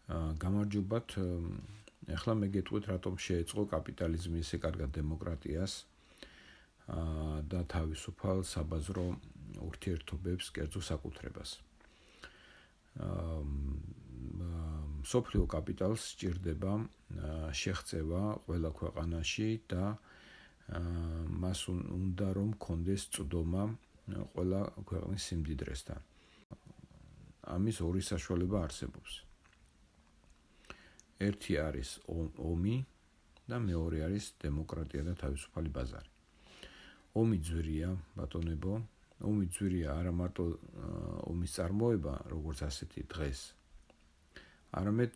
გამარჯობათ. Ახლა მე გეტყვით, რატომ შეეწყო კაპიტალიზმი ესე კარგად დემოკრატიას და თავისუფალ საბაზრო ურთიერთობებს, კერძო საკუთრებას. მსოფლიო კაპიტალს სჭირდება შეღწევა ყველა ქვეყანაში და მას უნდა რომ კონდეს წვდომა ყველა ქვეყნის სიმდიდრესთან. ამის ორი საშუალება არსებობს. ერთი არის ომი და მეორე არის დემოკრატია და თავისუფალი ბაზარი. ომი ძვირია, ბატონებო, ომი ძვირია არა მარტო ომის წარმოება, როგორც ასეთი დღეს, არამედ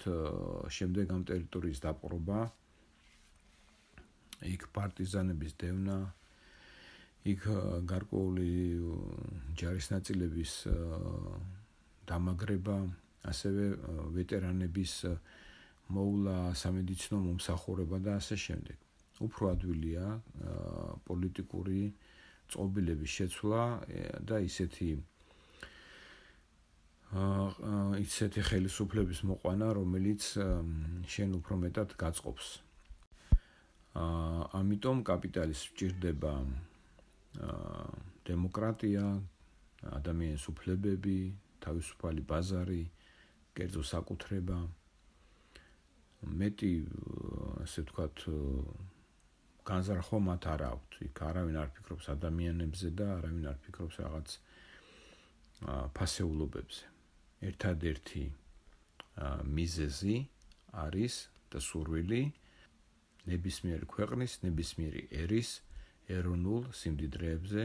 შემდეგ ამ ტერიტორიის დაპყრობა, იქ პარტიზანების დევნა, იქ გარკვეული ჯარისნაწილების დამაგრება, ასევე ვეტერანების მოვლა სამედიცინო მომსახურება და ასე შემდეგ. უფრო ადვილია პოლიტიკური წყობილების შეცვლა და ისეთი ხელისუფლების მოყვანა, რომელიც შენ უფრო მეტად გაწყობს. ამიტომ კაპიტალს სჭირდება დემოკრატია, ადამიანის უფლებები, თავისუფალი ბაზარი, კერძო საკუთრება. მეტი, ასე ვთქვათ, განზრახვა მათ არ აქვთ. იქ არავინ არ ფიქრობს ადამიანებზე და არავინ არ ფიქრობს რაღაც ფასეულობებზე. ერთადერთი მიზეზი არის და სურვილი ნებისმიერი ქვეყნის, ნებისმიერი ერის ეროვნულ სიმდიდრეებზე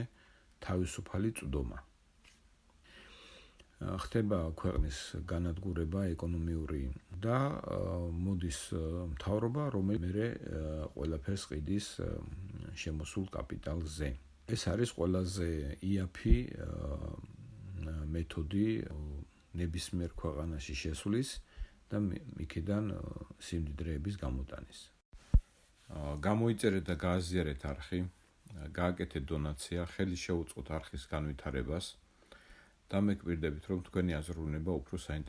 თავისუფალი წვდომა. ხდება ქვეყნის განადგურება ეკონომიური და მოდის მთავრობა, რომელიც ყველაფერს ყიდის შემოსულ კაპიტალზე. ეს არის ყველაზე იაფი მეთოდი ნებისმიერ ქვეყანაში შესვლის და იქიდან სიმდიდრეების გამოტანის. გამოიწერეთ და გააზიარეთ არხი, გააკეთეთ დონაცია, ხელი შეუწყოთ არხის განვითარებას და მე გვპირდებით, რომ თქვენი აზროვნება უფრო